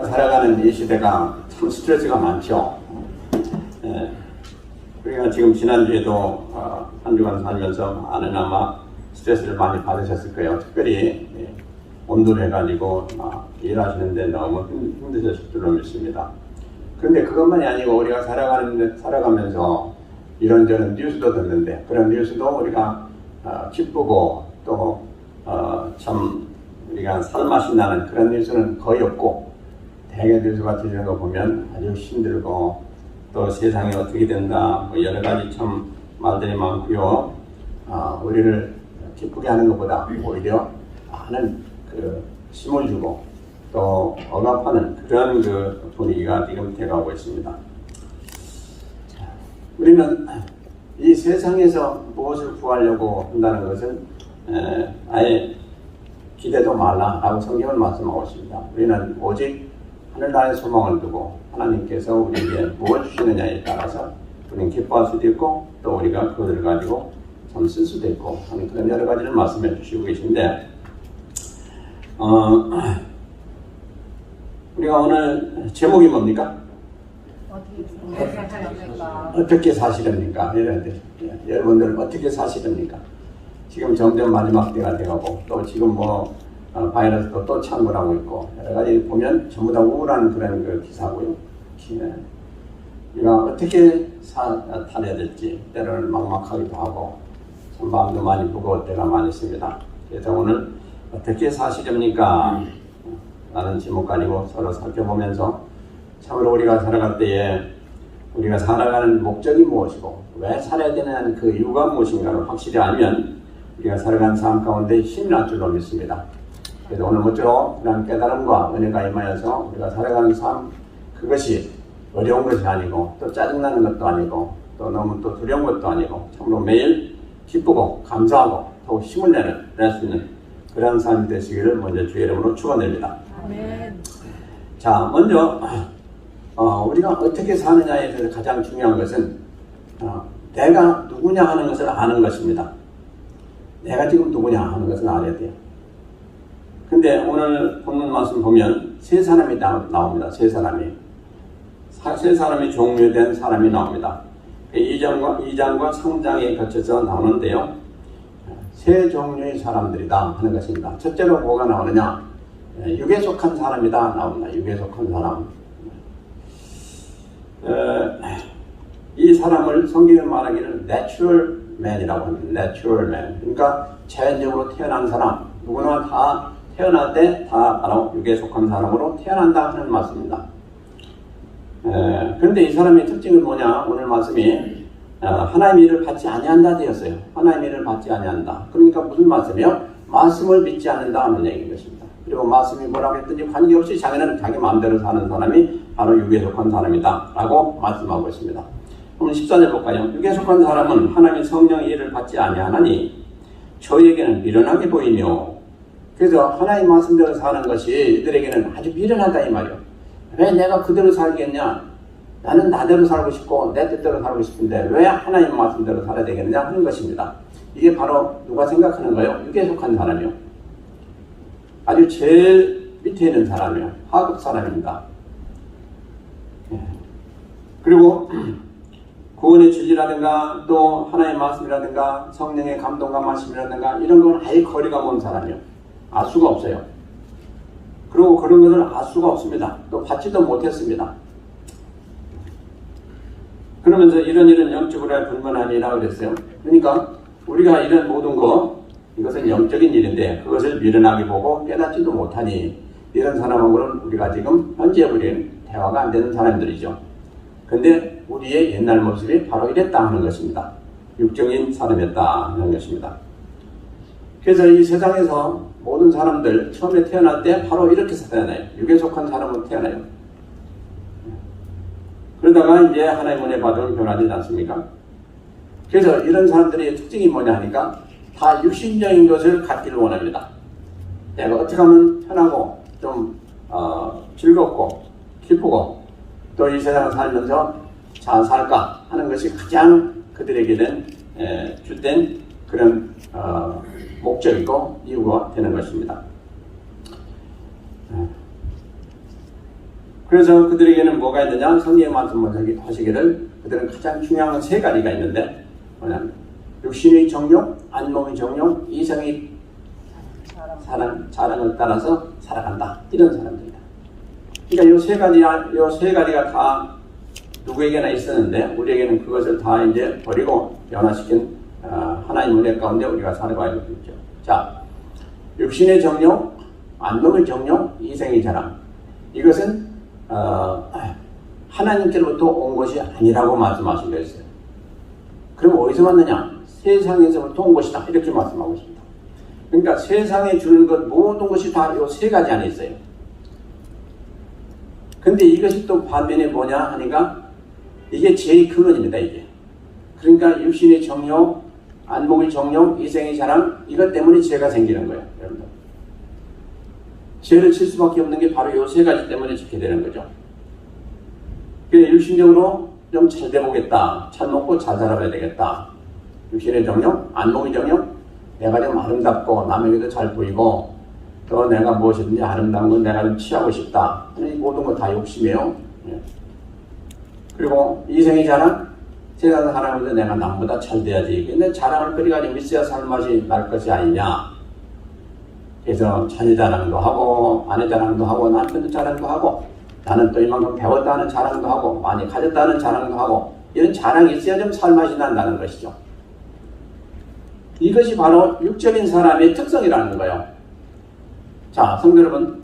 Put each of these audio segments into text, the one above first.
살아가는 이 시대가 참 스트레스가 많죠. 우리가 지금 지난주에도 한 주간 살면서 많은 아마 스트레스를 많이 받으셨을 거예요. 특별히 온도를 해가지고 일하시는데 너무 힘드셨을 줄로 믿습니다. 그런데 그것만이 아니고 우리가 살아가면서 이런저런 뉴스도 듣는데 그런 뉴스도 우리가 기쁘고 또 참 우리가 살맛이 나는 그런 뉴스는 거의 없고, 대개 뉴스 같은 거 보면 아주 힘들고 또 세상이 어떻게 된다 뭐 여러 가지 참 말들이 많고요. 우리를 기쁘게 하는 것보다 오히려 많은 힘을 주고 또 억압하는 그런 분위기가 지금 돼가고 있습니다. 우리는 이 세상에서 무엇을 구하려고 한다는 것은 아예 기대도 말라라고 성경은 말씀하고 있습니다. 우리는 오직 하늘나라의 소망을 두고 하나님께서 우리에게 무엇을 주시느냐에 따라서 우리는 기뻐할 수도 있고 또 우리가 그것을 가지고 참 쓸 수도 있고 하는 그런 여러 가지를 말씀해 주시고 계신데, 우리가 오늘 제목이 뭡니까? 어떻게 사시렵니까? 여러분들은 어떻게 사시렵니까? 지금 점점 마지막 때가 돼가고 또 지금 바이러스도 또 창궐하고 있고 여러 가지 보면 전부 다 우울한 그런 기사고요. 우리가 어떻게 살아야 될지 때로는 막막하기도 하고 참 마음도 많이 무거울 때가 많이 있습니다. 그래서 오늘 어떻게 사시렵니까? 라는 제목 가지고 서로 살펴보면서 참으로 우리가 살아갈 때에 우리가 살아가는 목적이 무엇이고 왜 살아야 되는 그 이유가 무엇인가를 확실히 알면 우리가 살아가는 삶 가운데 힘이 날 줄로 믿습니다. 그래서 오늘 모쪼록 그런 깨달음과 은혜가 임하여서 우리가 살아가는 삶, 그것이 어려운 것이 아니고 또 짜증나는 것도 아니고 또 너무 또 두려운 것도 아니고 참으로 매일 기쁘고 감사하고 또 힘을 낼 수 있는 그런 삶이 되시기를 먼저 주의 이름으로 축원드립니다. 아멘. 자, 먼저 우리가 어떻게 사느냐에 대해서 가장 중요한 것은 내가 누구냐 하는 것을 아는 것입니다. 내가 지금 누구냐 하는 것을 알아야 돼요. 근데 오늘 본문 말씀 보면 세 사람이 나옵니다. 세 사람이 종류된 사람이 나옵니다. 2장과 3장에 거쳐서 나오는데요. 세 종류의 사람들이다 하는 것입니다. 첫째로 뭐가 나오느냐? 육에 속한 사람이다 나옵니다. 육에 속한 사람. 이 사람을 성경에 말하기를 natural man이라고 합니다. natural man. 그러니까 자연적으로 태어난 사람. 누구나 다 태어날 때 다 바로 육에 속한 사람으로 태어난다 하는 말씀입니다. 그런데 이 사람의 특징은 뭐냐? 오늘 말씀이 하나님의 일을 받지 아니한다 되었어요. 하나님의 일을 받지 아니한다. 그러니까 무슨 말씀이요? 말씀을 믿지 않는다 하는 얘기인 것입니다. 그리고 말씀이 뭐라고 했든지 관계없이 자기는 자기 마음대로 사는 사람이 바로 육에 속한 사람이다 라고 말씀하고 있습니다. 그럼 14절 볼까요? 육에 속한 사람은 하나님의 성령의 일을 받지 아니하나니 저에게는 미련하게 보이며, 그래서 하나님 말씀대로 사는 것이 이들에게는 아주 미련하다 이 말이요. 왜 내가 그대로 살겠냐? 나는 나대로 살고 싶고 내 뜻대로 살고 싶은데 왜 하나님 말씀대로 살아야 되겠느냐 하는 것입니다. 이게 바로 누가 생각하는 거예요? 육에 속한 사람이요. 아주 제일 밑에 있는 사람이요. 하급 사람입니다. 그리고 구원의 진리라든가 또 하나님의 말씀이라든가 성령의 감동과 말씀이라든가 이런 건 아예 거리가 먼 사람이요. 알 수가 없어요. 그리고 그런 것을 알 수가 없습니다. 또 받지도 못했습니다. 그러면서 이런 영적으로의 불만함이라 그랬어요. 그러니까 우리가 이런 모든 이것은 영적인 일인데 그것을 미련하게 보고 깨닫지도 못하니 이런 사람하고는 우리가 지금 현재 우리는 대화가 안 되는 사람들이죠. 근데 우리의 옛날 모습이 바로 이랬다 하는 것입니다. 육적인 사람이었다 하는 것입니다. 그래서 이 세상에서 모든 사람들 처음에 태어날 때 바로 이렇게 태어나요. 육에 속한 사람으로 태어나요. 그러다가 이제 하나님 은혜 받으면 변화되지 않습니까? 그래서 이런 사람들의 특징이 뭐냐 하니까 다 육신적인 것을 갖기를 원합니다. 내가 어떻게 하면 편하고 좀 즐겁고 기쁘고 또 이 세상을 살면서 잘 살까 하는 것이 가장 그들에게는 주된 그런 목적이고 이유가 되는 것입니다. 그래서 그들에게는 뭐가 있느냐? 성경에 말씀하시기를 그들은 가장 중요한 세 가지가 있는데 뭐냐면 육신의 정욕, 안목의 정욕, 이성의 자랑을 따라서 살아간다. 이런 사람들이다. 그러니까 이 세 가지가 다 누구에게나 있었는데 우리에게는 그것을 다 이제 버리고 변화시킨 하나님 은혜 가운데 우리가 살아가야 되겠죠. 자, 육신의 정욕, 안목의 정욕, 이성의 자랑. 이것은 하나님께로부터 온 것이 아니라고 말씀하신 거였어요. 그럼 어디서 왔느냐? 세상에서부터 온 것이다. 이렇게 말씀하고 있습니다. 그러니까 세상에 주는 것 모든 것이 다 이 세 가지 안에 있어요. 근데 이것이 또 반면에 뭐냐 하니까 이게 제일 근원입니다. 이게. 그러니까 육신의 정욕, 안목의 정욕, 이성의 자랑 이것 때문에 죄가 생기는 거예요. 여러분들. 죄를 칠 수밖에 없는 게 바로 이 세 가지 때문에 짓게 되는 거죠. 육신적으로 좀 잘 돼보겠다. 잘 먹고 잘 살아가야 되겠다. 육신의 정욕, 안목의 정욕, 내가 좀 아름답고 남에게도 잘 보이고 또 내가 무엇이든지 아름다운 건 내가 좀 취하고 싶다. 이 모든 거 다 욕심이에요. 그리고 이성의 자랑, 세상 사람인데 내가 남보다 잘 돼야지. 근데 자랑을 끓여가지고 있어야 살맛이 날 것이 아니냐. 그래서 자녀 자랑도 하고 아내 자랑도 하고 남편도 자랑도 하고 나는 또 이만큼 배웠다는 자랑도 하고 많이 가졌다는 자랑도 하고 이런 자랑이 있어야 좀 살맛이 난다는 것이죠. 이것이 바로 육적인 사람의 특성이라는 거예요. 자, 성도 여러분,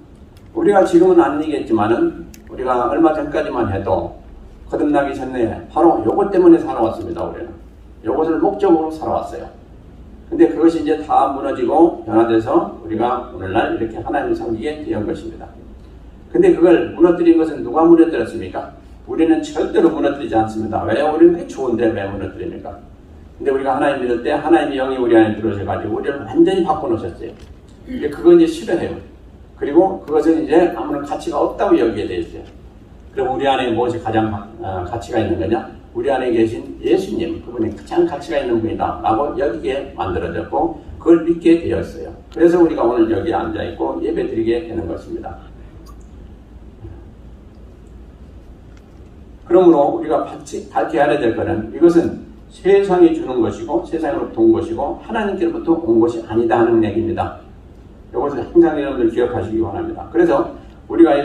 우리가 지금은 아니겠지만은 우리가 얼마 전까지만 해도 거듭나기 전에 바로 요것 때문에 살아왔습니다. 우리는 요것을 목적으로 살아왔어요. 근데 그것이 이제 다 무너지고 변화돼서 우리가 오늘날 이렇게 하나님을 섬기게 된 것입니다. 근데 그걸 무너뜨린 것은 누가 무너뜨렸습니까? 우리는 절대로 무너뜨리지 않습니다. 왜? 우리는 그게 좋은데 왜 무너뜨립니까? 근데 우리가 하나님 믿을 때 하나님의 영이 우리 안에 들어오셔가지고 우리를 완전히 바꿔놓으셨어요. 그거 이제 싫어해요. 그리고 그것은 이제 아무런 가치가 없다고 여기게 되어 있어요. 그럼 우리 안에 무엇이 가장 가치가 있는 거냐? 우리 안에 계신 예수님, 그분이 가장 가치가 있는 분이다 라고 여기게 만들어졌고 그걸 믿게 되었어요. 그래서 우리가 오늘 여기에 앉아있고 예배 드리게 되는 것입니다. 그러므로 우리가 밝게 알아야 될 것은 이것은 세상이 주는 것이고 세상으로부터 온 것이고 하나님께로부터 온 것이 아니다 하는 얘기입니다. 이것을 항상 여러분들 기억하시기 바랍니다. 그래서 우리가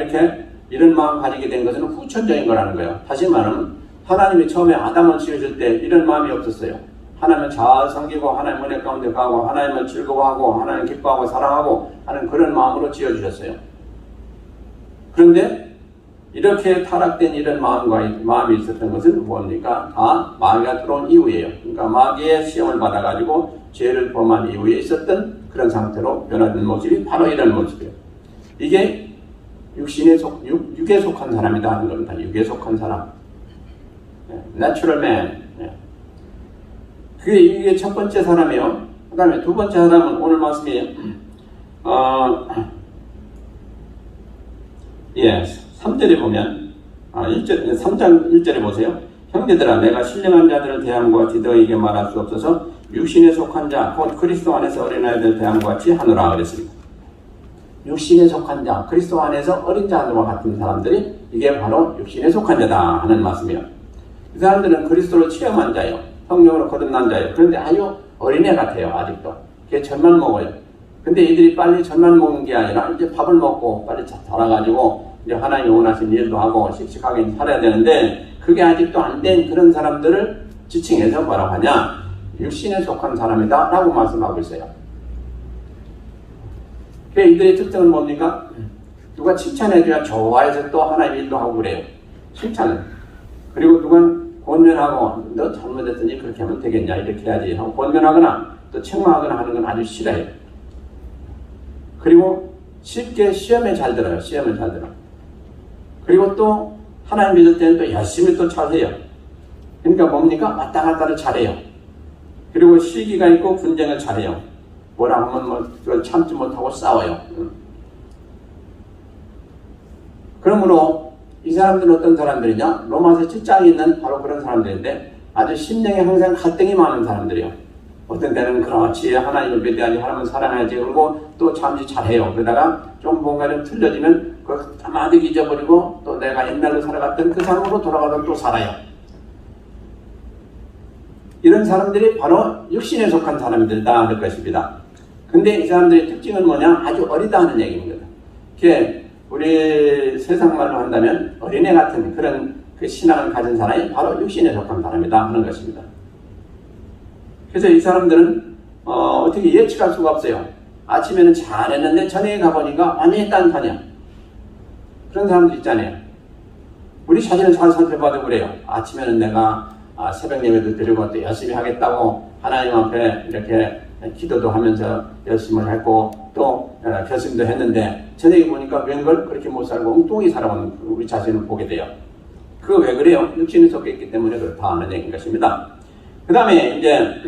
이런 마음 가지게 된 것은 후천적인 거라는 거예요. 다시 말하면 하나님이 처음에 아담을 지으실 때 이런 마음이 없었어요. 하나님을 잘 섬기고 하나님 은혜 가운데 가고 하나님을 즐거워하고 하나님 기뻐하고 사랑하고 하는 그런 마음으로 지어주셨어요. 그런데 이렇게 타락된 이런 마음이 있었던 것은 뭡니까? 다 마귀가 들어온 이후예요. 그러니까 마귀의 시험을 받아가지고 죄를 범한 이후에 있었던 그런 상태로 변화된 모습이 바로 이런 모습이에요. 이게 육에 속한 사람이다 하는 겁니다. 육에 속한 사람. Natural man. 이게 첫 번째 사람이에요. 그 다음에 두 번째 사람은 오늘 말씀이 3절에 보면 3장 1절에 보세요. 형제들아 내가 신령한 자들을 대함과 같이 너희에게 말할 수 없어서 육신에 속한 자 곧 그리스도 안에서 어린아이들 대함과 같이 하노라 그랬습니다. 육신에 속한 자, 그리스도 안에서 어린 자들과 같은 사람들이 이게 바로 육신에 속한 자다 하는 말씀이에요. 이 사람들은 그리스도를 체험한 자예요. 성령으로 거듭난 자예요. 그런데 아주 어린애 같아요. 아직도. 걔 젖만 먹어요. 근데 이들이 빨리 젖만 먹는 게 아니라 이제 밥을 먹고 빨리 자라가지고 이제 하나님이 원하신 일도 하고 씩씩하게 살아야 되는데 그게 아직도 안 된 그런 사람들을 지칭해서 뭐라고 하냐? 육신에 속한 사람이다 라고 말씀하고 있어요. 이들의 특징은 뭡니까? 누가 칭찬해줘야 좋아해서 또 하나님 일도 하고 그래요. 칭찬을. 그리고 누가 권면하고 너 잘못했더니 그렇게 하면 되겠냐 이렇게 해야지 하고 권면하거나 또 책망하거나 하는 건 아주 싫어해요. 그리고 쉽게 시험에 잘 들어요. 시험에 잘 들어. 그리고 또 하나님 믿을 때는 또 열심히 또 잘해요. 그러니까 뭡니까? 왔다 갔다를 잘해요. 그리고 시기가 있고 분쟁을 잘해요. 뭐라 하면 그걸 참지 못하고 싸워요. 그러므로 이 사람들은 어떤 사람들이냐? 로마서 7장에 있는 바로 그런 사람들인데 아주 심령에 항상 갈등이 많은 사람들이에요. 어떤 때는 그렇지 하나님을 믿어야지 하나님을 사랑해야지 그러고 또 잠시 잘해요. 그러다가 좀 뭔가 좀 틀려지면 그걸 까마득 잊어버리고 또 내가 내가 옛날로 살아갔던 그 삶으로 돌아가서 또 살아요. 이런 사람들이 바로 육신에 속한 사람들이다 할 것입니다. 근데 이 사람들의 특징은 뭐냐? 아주 어리다 하는 얘기입니다. 우리 세상 말로 한다면 어린애 같은 그런 그 신앙을 가진 사람이 바로 육신에 속한 사람이다 하는 것입니다. 그래서 이 사람들은 어떻게 예측할 수가 없어요. 아침에는 잘했는데 저녁에 가보니까 완전히 딴판이야. 그런 사람들 있잖아요. 우리 자신을 잘 살펴봐도 그래요. 아침에는 내가 새벽 예배도 드리고 또 열심히 하겠다고 하나님 앞에 이렇게 기도도 하면서 열심히 했고 또 결심도 했는데 저녁에 보니까 웬걸 그렇게 못 살고 엉뚱하게 살아온 우리 자신을 보게 돼요. 그거 왜 그래요? 육신이 속에 있기 때문에 그렇다 하는 얘기인 것입니다. 그 다음에 이제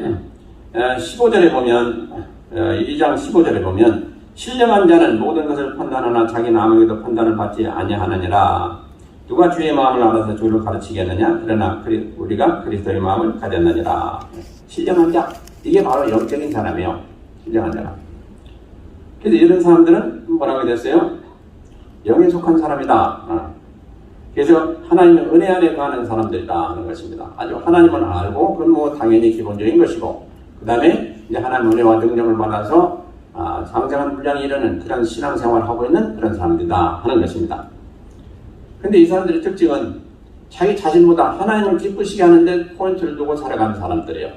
15절에 보면 2장 15절에 보면 신령한 자는 모든 것을 판단하나 자기는 아무에게도 판단을 받지 아니하느니라. 누가 주의 마음을 알아서 주를 가르치겠느냐? 그러나 우리가 그리스도의 마음을 가졌느니라. 신령한 자, 이게 바로 영적인 사람이에요. 신령한 자가. 그래서 이런 사람들은 뭐라고 됐어요? 영에 속한 사람이다. 그래서 하나님의 은혜 안에 거하는 사람들이다 하는 것입니다. 아주 하나님을 알고 그건 뭐 당연히 기본적인 것이고 그 다음에 이제 하나님의 은혜와 능력을 받아서 상생한 분량이 이르는 그런 신앙생활을 하고 있는 그런 사람들이다 하는 것입니다. 근데 이 사람들의 특징은 자기 자신보다 하나님을 기쁘시게 하는데 포인트를 두고 살아가는 사람들이에요.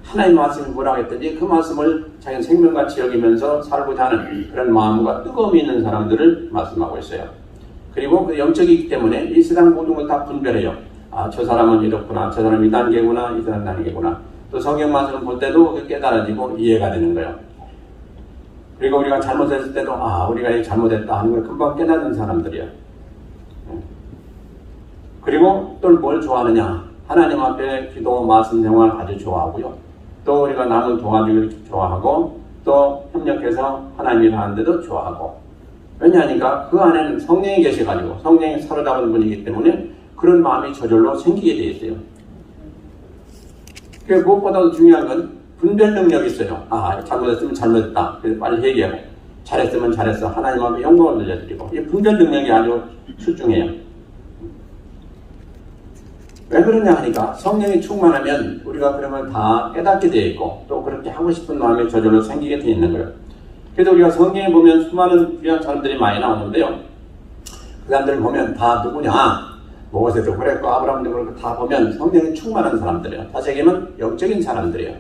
하나님 말씀이 뭐라고 했든지 그 말씀을 자기는 생명같이 여기면서 살고자 하는 그런 마음과 뜨거움이 있는 사람들을 말씀하고 있어요. 그리고 그 영적이기 때문에 이 세상 모든 걸 다 분별해요. 저 사람은 이렇구나, 저 사람은 이 단계구나, 이 사람은 단계구나. 또 성경 말씀을 볼 때도 깨달아지고 이해가 되는 거예요. 그리고 우리가 잘못했을 때도 우리가 잘못했다 하는 걸 금방 깨닫는 사람들이에요. 그리고 또 뭘 좋아하느냐? 하나님 앞에 기도, 말씀 생활 아주 좋아하고요. 또 우리가 남을 도와주기를 좋아하고 또 협력해서 하나님 일 하는데도 좋아하고. 왜냐하니까 그 안에는 성령이 계셔가지고 성령이 사로잡은 분이기 때문에 그런 마음이 저절로 생기게 되어 있어요. 그 무엇보다도 중요한 건 분별 능력이 있어요. 잘못했으면 잘못했다. 그래서 빨리 얘기하고 잘했으면 잘했어. 하나님 앞에 영광을 돌려드리고 이 분별 능력이 아주 출중해요. 왜 그러냐 하니까 성령이 충만하면 우리가 그러면 다 깨닫게 되어 있고 또 그렇게 하고 싶은 마음이 저절로 생기게 되어 있는 거예요. 그래서 우리가 성경에 보면 수많은 귀한 사람들이 많이 나오는데요. 그 사람들을 보면 다 누구냐? 모세도 그랬고 아브라함도 그렇고 다 보면 성령이 충만한 사람들이에요. 다시 얘기하면 영적인 사람들이에요.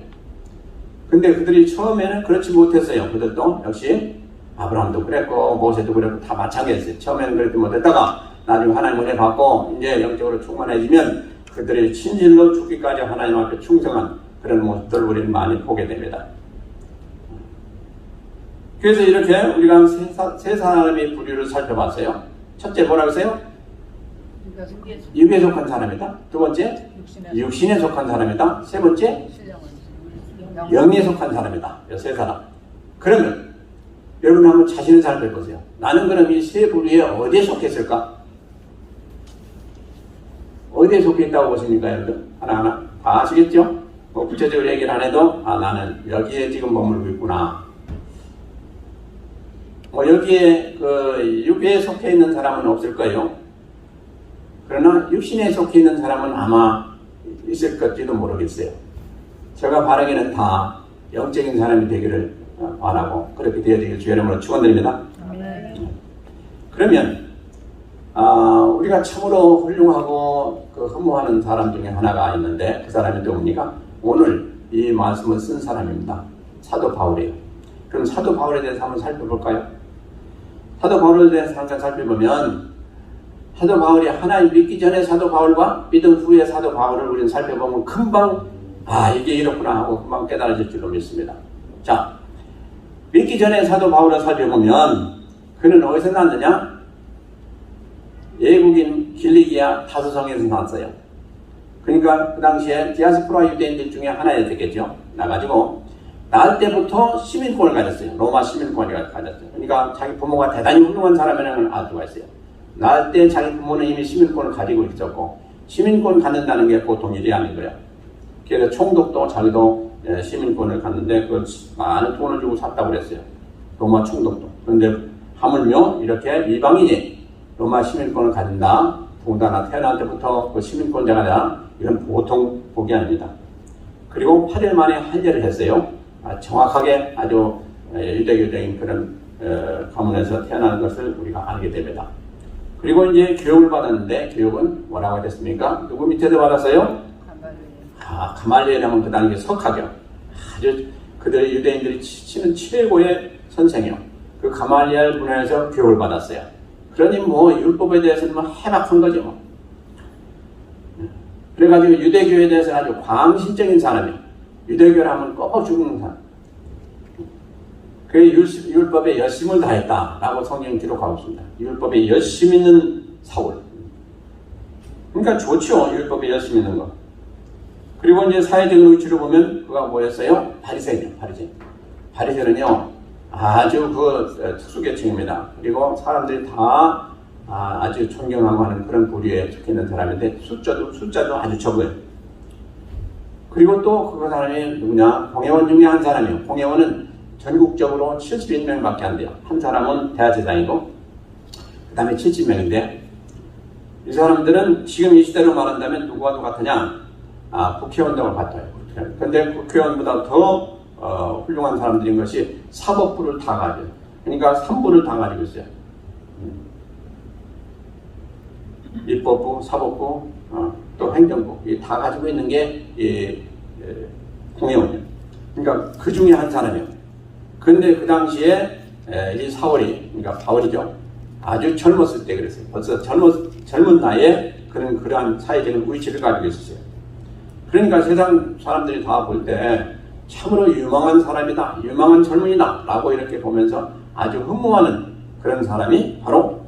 근데 그들이 처음에는 그렇지 못했어요. 그들도 역시 아브라함도 그랬고 모세도 그랬고 다 마찬가지였어요. 처음에는 그렇게 못했다가 나중에 하나님 은혜 받고 이제 영적으로 충만해지면 그들이 친실로 죽기까지 하나님 앞에 충성한 그런 모습들을 우리는 많이 보게 됩니다. 그래서 이렇게 우리가 세 사람의 부류를 살펴봤어요. 첫째 뭐라고 했어요? 육에 속한 사람이다. 두 번째 육신에 속한 사람이다. 세 번째 영에 속한 사람이다. 이 세 사람. 그러면 여러분 한번 자신을 살펴보세요. 나는 그럼 이 세 부류에 어디에 속했을까? 어디에 속해 있다고 보십니까, 여러분? 하나하나 다 아시겠죠? 뭐 구체적으로 얘기를 안 해도 나는 여기에 지금 머물고 있구나. 여기에 육에 속해 있는 사람은 없을 거예요. 그러나 육신에 속해 있는 사람은 아마 있을 것지도 모르겠어요. 제가 바라기는 다 영적인 사람이 되기를 바라고 그렇게 되어지길 주의 이름으로 축원드립니다. 그러면 우리가 참으로 훌륭하고 흠모하는 사람 중에 하나가 있는데 그 사람이 누굽니까? 오늘 이 말씀을 쓴 사람입니다. 사도 바울이에요. 그럼 사도 바울에 대해서 한번 살펴볼까요? 사도 바울에 대해서 잠깐 살펴보면 사도 바울이 하나님 믿기 전에 사도 바울과 믿은 후에 사도 바울을 우리는 살펴보면 금방 이게 이렇구나 하고 금방 깨달아질 줄로 믿습니다. 자, 믿기 전에 사도 바울을 살펴보면 그는 어디서 났느냐? 예국인 길리기아 다소성에서 났어요. 그러니까 그 당시에 디아스포라 유대인들 중에 하나였겠죠. 나가지고 낳을 때부터 시민권을 가졌어요. 로마 시민권을 가졌어요. 그러니까 자기 부모가 대단히 훌륭한 사람이라는 알 수가 있어요. 낳을 때 자기 부모는 이미 시민권을 가지고 있었고 시민권 갖는다는 게 보통 일이 아닌 거예요. 그래서 총독도 자기도 시민권을 갖는데 그걸 많은 돈을 주고 샀다고 그랬어요. 로마 총독도. 그런데 하물며 이렇게 이방인이 로마 시민권을 가진다. 더군다나 태어날 때부터 그 시민권자가 다 이건 보통 복이 아닙니다. 그리고 8일 만에 할례를 했어요. 정확하게 아주 유대교적인 그런 가문에서 태어난 것을 우리가 알게 됩니다. 그리고 이제 교육을 받았는데 교육은 뭐라고 됐습니까? 누구 밑에서 받았어요? 가말리엘이라면 그 당시에 석학이요. 아주 그들 유대인들이 치는 최고의 선생이요. 그 가말리엘 문화에서 교육을 받았어요. 그러니 뭐 율법에 대해서는 뭐 해박한 거죠. 뭐. 그래가지고 유대교에 대해서 아주 광신적인 사람이요. 유대교를 하면 꺾어 죽는 사람. 그 율법에 열심을 다했다라고 성경이 기록하고 있습니다. 율법에 열심 있는 사울. 그러니까 좋죠. 율법에 열심 있는 거. 그리고 이제 사회적인 위치로 보면 그가 뭐였어요? 바리새인이요. 바리새인은요 아주 그 특수계층입니다. 그리고 사람들이 다 아주 존경하고 하는 그런 부류에 속해 있는 사람인데 숫자도 아주 적어요. 그리고 또 그 사람이 누구냐? 공회원 중에 한 사람이요. 공회원은 전국적으로 71명밖에 안 돼요. 한 사람은 대제사장이고 그 다음에 70명인데 이 사람들은 지금 이 시대로 말한다면 누구와 똑같으냐? 국회의원들과 같아요. 그런데 국회의원보다 더 훌륭한 사람들인 것이 사법부를 다 가져요. 그러니까 3부를 다 가지고 있어요. 입법부, 사법부, 또 행정부 이 다 가지고 있는 게 공회원이에요. 그러니까 그 중에 한 사람이에요. 그런데 그 당시에 이 사울이, 그러니까 바울이죠. 아주 젊었을 때 그랬어요. 벌써 젊은 나이에 그러한 사회적인 위치를 가지고 있었어요. 그러니까 세상 사람들이 다 볼 때 참으로 유망한 사람이다, 유망한 젊은이다 라고 이렇게 보면서 아주 흠모하는 그런 사람이 바로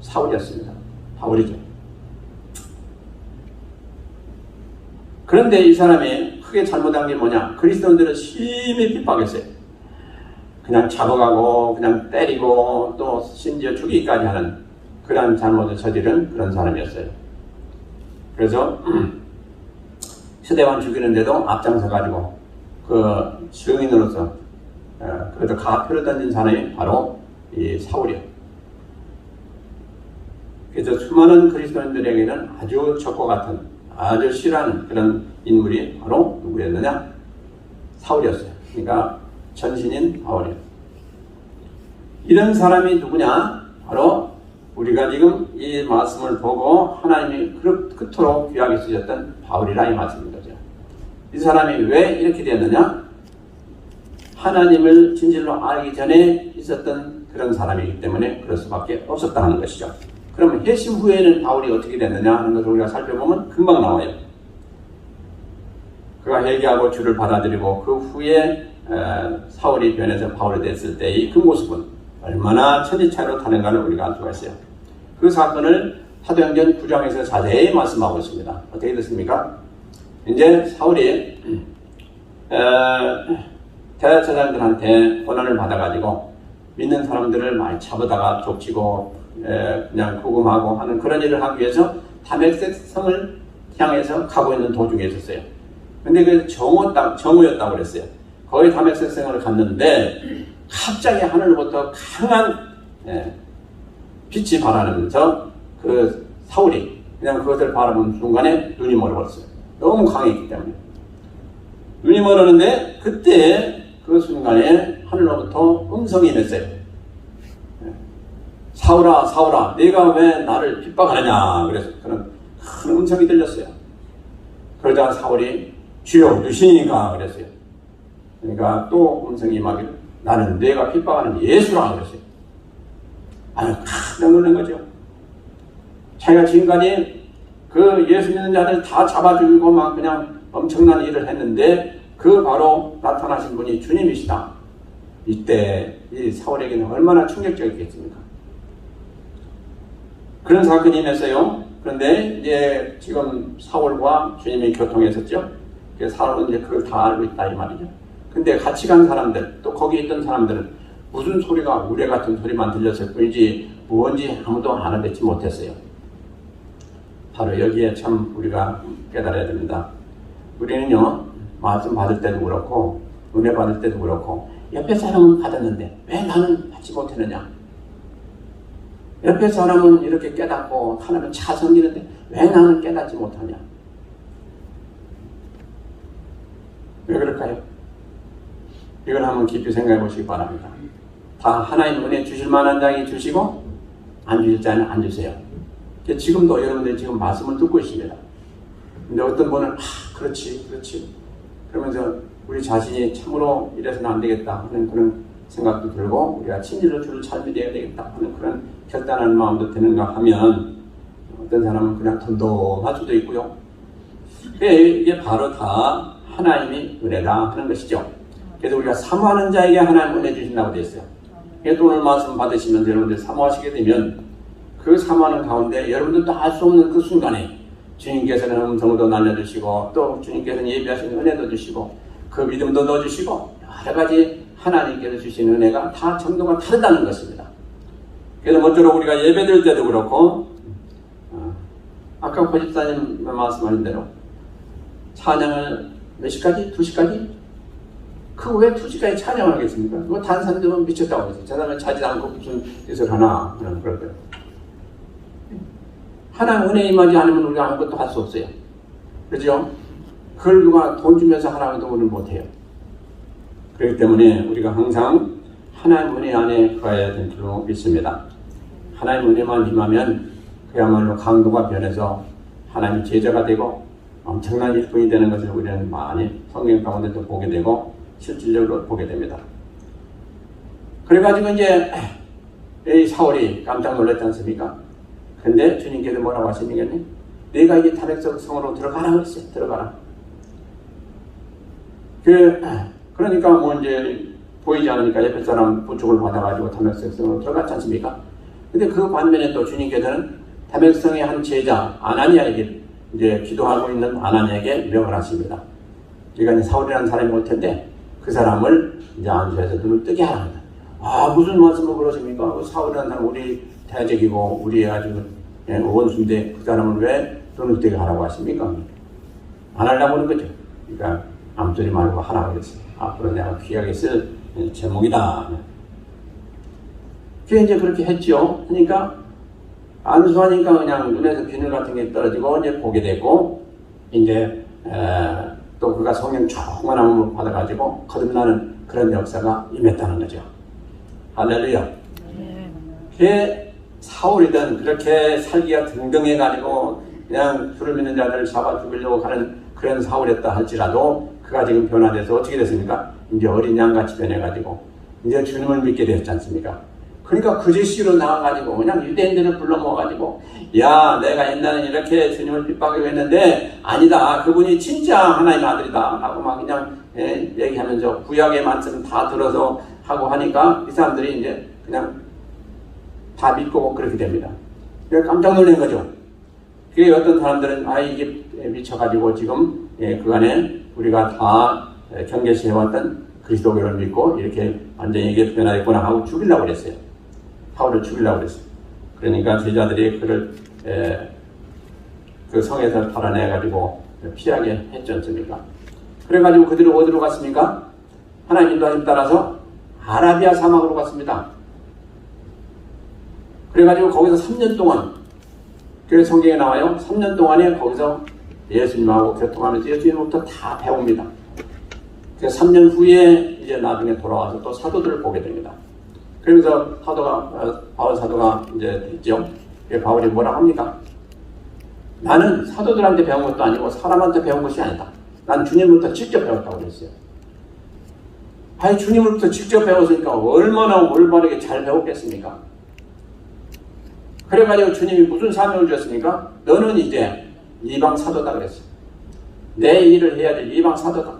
사울이었습니다. 바울이죠. 그런데 이 사람이 크게 잘못한 게 뭐냐? 그리스도인들은 심히 핍박했어요. 그냥 잡아가고 그냥 때리고 또 심지어 죽이기까지 하는 그런 잘못을 저지른 그런 사람이었어요. 그래서 스데반 죽이는데도 앞장서가지고 그 증인으로서 그래도 가표를 던진 사람이 바로 이 사울이에요. 그래서 수많은 그리스도인들에게는 아주 적과 같은 아주 싫어하는 그런 인물이 바로 누구였느냐? 사울이었어요. 그러니까 전신인 바울이에요. 이런 사람이 누구냐? 바로 우리가 지금 이 말씀을 보고 하나님이 그토록 귀하게 쓰셨던 바울이라 이 말씀인 거죠. 이 사람이 왜 이렇게 됐느냐? 하나님을 진실로 알기 전에 있었던 그런 사람이기 때문에 그럴 수밖에 없었다는 것이죠. 그러면 회심 후에는 바울이 어떻게 됐느냐 하는 것을 우리가 살펴보면 금방 나와요. 그가 회개하고 주를 받아들이고 그 후에 사울이 변해서 바울이 됐을 때의 그 모습은 얼마나 천지차이로 다른가를 우리가 알 수가 있어요. 그 사건을 사도행전 9장에서 자세히 말씀하고 있습니다. 어떻게 됐습니까? 이제 사울이 대제사장들한테 권한을 받아가지고 믿는 사람들을 많이 잡아다가 족치고 그냥 구금하고 하는 그런 일을 하기 위해서 다메섹 성을 향해서 가고 있는 도중에 있었어요. 근데 그 정오였다고 그랬어요. 거기 다메섹 성을 갔는데 갑자기 하늘로부터 강한 빛이 발하면서 그 사울이 그냥 그것을 바라보는 순간에 눈이 멀어버렸어요. 너무 강했기 때문에. 눈이 멀었는데 그때 그 순간에 하늘로부터 음성이 냈어요. 사울아, 사울아, 네가 왜 나를 핍박하느냐? 그래서 그런 큰 음성이 들렸어요. 그러자 사울이 주여 유신이니까 그랬어요. 그러니까 또 음성이 막 나는 네가 핍박하는 예수라 그랬어요. 아유, 깜짝 놀란 거죠. 자기가 지금까지 그 예수 믿는 자들 다 잡아 죽이고 막 그냥 엄청난 일을 했는데 그 바로 나타나신 분이 주님이시다. 이때 이 사울에게는 얼마나 충격적이겠습니까? 그런 사건이 있었어요. 그런데 이제 지금 사울과 주님이 교통했었죠. 사울은 이제 그걸 다 알고 있다 이 말이죠. 근데 같이 간 사람들, 또 거기 있던 사람들은 무슨 소리가 우레 같은 소리만 들렸을 뿐이지 뭔지 아무도 알아듣지 못했어요. 바로 여기에 참 우리가 깨달아야 됩니다. 우리는요, 말씀 받을 때도 그렇고 은혜 받을 때도 그렇고 옆에 사람은 받았는데 왜 나는 받지 못했느냐? 옆에 사람은 이렇게 깨닫고 하나님은 차 섬기는데 왜 나는 깨닫지 못하냐? 왜 그럴까요? 이걸 한번 깊이 생각해 보시기 바랍니다. 다 하나님 은혜 주실 만한 자에게 주시고 안 주실 자는 안 주세요. 지금도 여러분들이 지금 말씀을 듣고 있습니다. 근데 어떤 분은 그렇지 그러면서 우리 자신이 참으로 이래서는 안 되겠다 하는 그런 생각도 들고 우리가 진리로 주를 잘 믿어야 되겠다 하는 그런 결단하는 마음도 드는가 하면 어떤 사람은 그냥 덤덤할 수도 있고요. 이게 바로 다 하나님이 은혜다 하는 것이죠. 그래서 우리가 사모하는 자에게 하나님 은혜 주신다고 되어 있어요. 그래서 오늘 말씀 받으시면 여러분들 사모하시게 되면 그 사모하는 가운데 여러분들도 알 수 없는 그 순간에 주님께서는 음성도 날려주시고 또 주님께서는 예비하신 은혜도 주시고 그 믿음도 넣어주시고 여러 가지 하나님께서 주신 은혜가 다 정도가 다르다는 것입니다. 그래서 모쪼록 우리가 예배드릴 때도 그렇고 아까 고집사님 말씀하신 대로 찬양을 몇 시까지? 2시까지? 그거 왜 2시까지 찬양을 하겠습니까? 그거 다른 사람들은 미쳤다고 했어요. 저 사람은 자지도 않고 무슨 뜻을 하나 그럴 거예요. 하나님 은혜 임하지 않으면 우리가 아무것도 할 수 없어요. 그렇죠? 그걸 누가 돈 주면서 하라고도 우리는 못해요. 그렇기 때문에 우리가 항상 하나님 은혜 안에 거해야 될 줄로 믿습니다. 하나님 은혜만 임하면 그야말로 강도가 변해서 하나님 제자가 되고 엄청난 일꾼이 되는 것을 우리는 많이 성경 가운데도 보게 되고 실질적으로 보게 됩니다. 그래가지고 이제 이 사울이 깜짝 놀랐지 않습니까? 근데 주님께서 뭐라고 하시니까 내가 이제 다메섹 성으로 들어가라 그랬어요. 들어가라. 그러니까 뭐 이제 보이지 않으니까 옆에 사람 부축을 받아가지고 다메섹 성으로 들어갔지 않습니까? 근데 그 반면에 또 주님께서는 다메섹 성의 한 제자 아나니아에게 이제 기도하고 있는 아나니아에게 명을 하십니다. 그러니까 이제 사울이라는 사람이 올 텐데 그 사람을 이제 안수해서 눈을 뜨게 하랍니다. 무슨 말씀을 그러십니까? 사울이라는 사람 우리 대적이고 우리 아주 원수인데 그 사람을 왜 눈을 뜨게 하라고 하십니까? 안 하려고 하는 거죠. 그러니까 암소리 말고 하라고 그랬어요. 앞으로 내가 귀하게 쓸 제목이다. 그게 이제 그렇게 했죠. 그러니까 안수하니까 그냥 눈에서 비늘 같은 게 떨어지고 이제 보게 되고 이제 또 그가 성령 충만함을 받아가지고 거듭나는 그런 역사가 임했다는 거죠. 할렐루야. 그게 사울이든 그렇게 살기가 등등해가지고 그냥 주를 믿는 자들을 잡아 죽이려고 하는 그런 사울이었다 할지라도 그가 지금 변화돼서 어떻게 됐습니까? 이제 어린 양같이 변해가지고 이제 주님을 믿게 되었지 않습니까? 그러니까 그제시로 나와가지고 그냥 유대인들을 불러 모아가지고 야 내가 옛날에 이렇게 주님을 핍박하고 했는데 아니다 그분이 진짜 하나님의 아들이다 라고 막 그냥 얘기하면서 구약의 말씀 다 들어서 하고 하니까 이 사람들이 이제 그냥 다 믿고 그렇게 됩니다. 그러니까 깜짝 놀란 거죠. 그게 어떤 사람들은 이게 미쳐가지고 지금 그간에 우리가 다 경계시해왔던 그리스도교를 믿고 이렇게 완전히 이게 변화됐구나 하고 죽이려고 그랬어요. 사울을 죽이려고 그랬어요. 그러니까 제자들이 그를 그 성에서 달아내가지고 피하게 했지 않습니까? 그래가지고 그들이 어디로 갔습니까? 하나님 인도하심 따라서 아라비아 사막으로 갔습니다. 그래가지고 거기서 3년 동안 그래서 성경에 나와요. 3년 동안에 거기서 예수님하고 교통하면서 예수님부터 다 배웁니다. 그래서 3년 후에 이제 나중에 돌아와서 또 사도들을 보게 됩니다. 그러면서 바울 사도가 이제 있죠. 바울이 뭐라 합니까? 나는 사도들한테 배운 것도 아니고 사람한테 배운 것이 아니다. 난 주님부터 직접 배웠다고 그랬어요. 주님으로부터 직접 배웠으니까 얼마나 올바르게 잘 배웠겠습니까? 그래가지고 주님이 무슨 사명을 주셨습니까? 너는 이제 이방 사도다 그랬어요. 내 일을 해야 될 이방 사도다.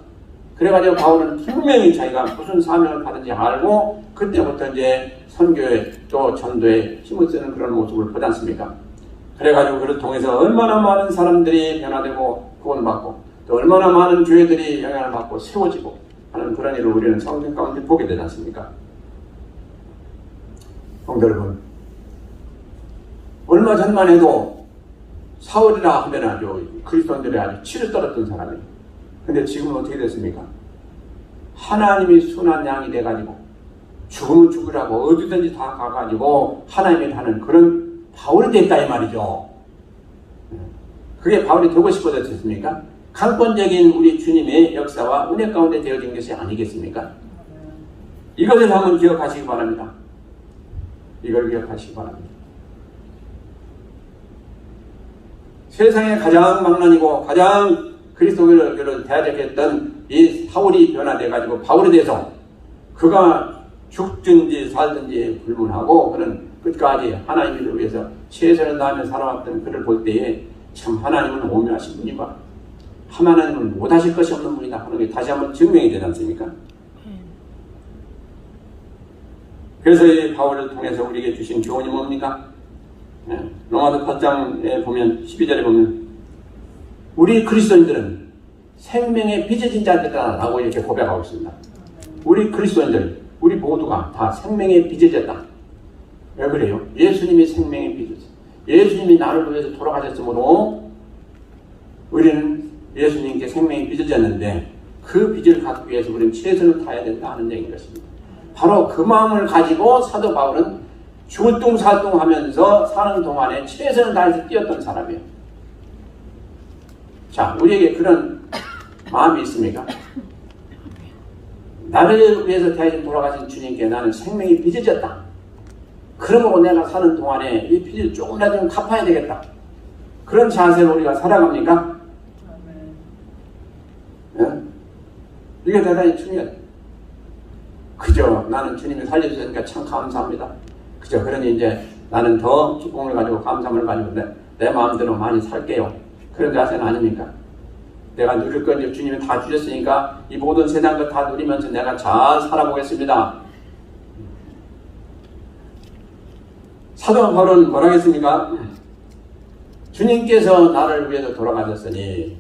그래가지고 바울은 분명히 자기가 무슨 사명을 받은지 알고 그때부터 이제 선교에 또 전도에 힘을 쓰는 그런 모습을 보지 않습니까? 그래가지고 그를 통해서 얼마나 많은 사람들이 변화되고 구원받고 또 얼마나 많은 교회들이 영향을 받고 세워지고 하는 그런 일을 우리는 성경 가운데 보게 되지 않습니까? 성도 여러분, 얼마 전만 해도 사울이라 하면 아주 그리스도인들이 아주 치를 떨었던 사람이에요. 근데 지금은 어떻게 됐습니까? 하나님이 순한 양이 돼가지고 죽으면 죽으라고 어디든지 다 가가지고 하나님이 하는 그런 바울이 됐다 이 말이죠. 그게 바울이 되고 싶어서 됐습니까? 강권적인 우리 주님의 역사와 은혜 가운데 되어진 것이 아니겠습니까? 이것을 한번 기억하시기 바랍니다. 이걸 기억하시기 바랍니다. 세상에 가장 망난이고 가장 그리스도교를 대적했던 이 사울이 변화돼가지고 바울에 대해서 그가 죽든지 살든지 불문하고 그는 끝까지 하나님을 위해서 최선을 다하며 살아왔던 그를 볼 때에 참 하나님은 오묘하신 분이다. 하나님은 못하실 것이 없는 분이다 하는 게 다시 한번 증명이 되지 않습니까? 그래서 이 바울을 통해서 우리에게 주신 교훈이 뭡니까? 로마서 8장에 보면 12절에 보면 우리 그리스도인들은 생명의 빚어진 자들이다 라고 이렇게 고백하고 있습니다. 우리 그리스도인들, 우리 모두가 다 생명의 빚어졌다. 왜 그래요? 예수님이 생명의 빚어졌어요. 예수님이 나를 위해서 돌아가셨으므로 우리는 예수님께 생명이 빚어졌는데 그 빚을 갚기 위해서 우리는 최선을 다해야 된다 하는 얘기인 것입니다. 바로 그 마음을 가지고 사도 바울은 죽을뚱살뚱하면서 사는 동안에 최선을 다해서 뛰었던 사람이에요. 자, 우리에게 그런 마음이 있습니까? 나를 위해서 대신 돌아가신 주님께 나는 생명이 빚어졌다. 그러므로 내가 사는 동안에 이 빚을 조금이라도 좀 갚아야 되겠다. 그런 자세로 우리가 살아갑니까? 네? 이게 대단히 중요해요. 그저 나는 주님이 살려주시니까 참 감사합니다. 그저 그러니 이제 나는 더 기쁨을 가지고 감사함을 가지고 내 마음대로 많이 살게요. 그런 자세는 아닙니까? 내가 누릴 건 이제 주님이 다 주셨으니까 이 모든 세상 것 다 누리면서 내가 잘 살아보겠습니다. 사도 바울은 뭐라 했습니까? 주님께서 나를 위해서 돌아가셨으니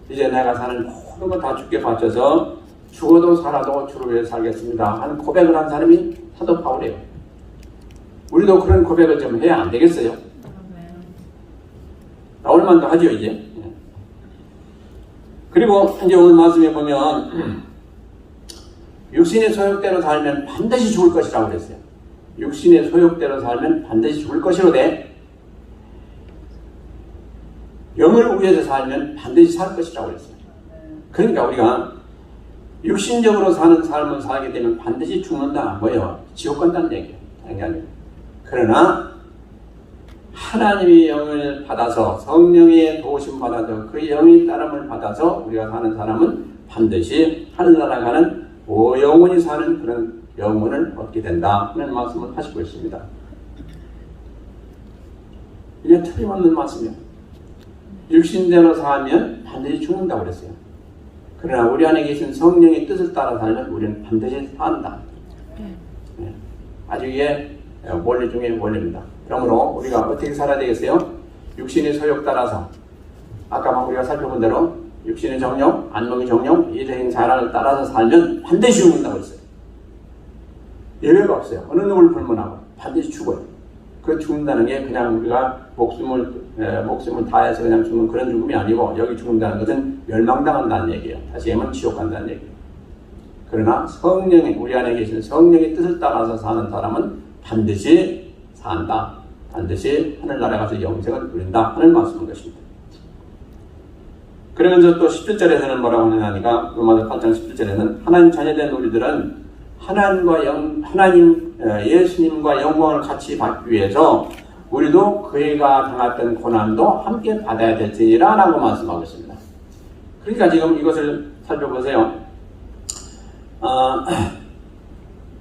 이제 내가 사는 모든 것 다 주께 바쳐서 죽어도 살아도 주를 위해 살겠습니다 하는 고백을 한 사람이 사도 바울이에요. 우리도 그런 고백을 좀 해야 안 되겠어요? 나올만도 하죠 이제. 그리고 이제 오늘 말씀에 보면 육신의 소욕대로 살면 반드시 죽을 것이라고 그랬어요. 육신의 소욕대로 살면 반드시 죽을 것이로되 영을 위해서 살면 반드시 살 것이라고 그랬어요. 그러니까 우리가 육신적으로 사는 삶을 살게 되면 반드시 죽는다. 뭐예요? 지옥 간다는 얘기예요. 당연히. 그러나 하나님의 영을 받아서 성령의 도우심 받아서 그 영의 따름을 받아서 우리가 사는 사람은 반드시 하늘나라 가는 영원히 사는 그런 영혼을 얻게 된다 하는 말씀을 하시고 있습니다. 이게 틀림없는 말씀이에요. 육신대로 살면 반드시 죽는다고 그랬어요. 그러나 우리 안에 계신 성령의 뜻을 따라 살면 우리는 반드시 산다. 네. 아주 이게 원리 중에 원리입니다. 그러므로 우리가 어떻게 살아야 되겠어요? 육신의 소욕 따라서 아까 우리가 살펴본 대로 육신의 정욕, 안목의 정욕, 이생 사랑을 따라서 살면 반드시 죽는다고 했어요. 예외가 없어요. 어느 놈을 불문하고 반드시 죽어요. 그 죽는다는 게 그냥 우리가 목숨을 다해서 그냥 죽는 그런 죽음이 아니고 여기 죽는다는 것은 멸망당한다는 얘기예요. 다시 하면 지옥 간다는 얘기예요. 그러나 성령이 우리 안에 계신 성령의 뜻을 따라서 사는 사람은 반드시 산다. 반드시 하늘나라에 가서 영생을 누린다 하는 말씀인 것입니다. 그러면서 또 17절에서는 뭐라고 하느냐니까 로마서 8장 17절에는 하나님 자녀된 우리들은 하나님 예수님과 영광을 같이 받기 위해서 우리도 그가 당했던 고난도 함께 받아야 될지니라 라고 말씀하고 있습니다. 그러니까 지금 이것을 살펴보세요.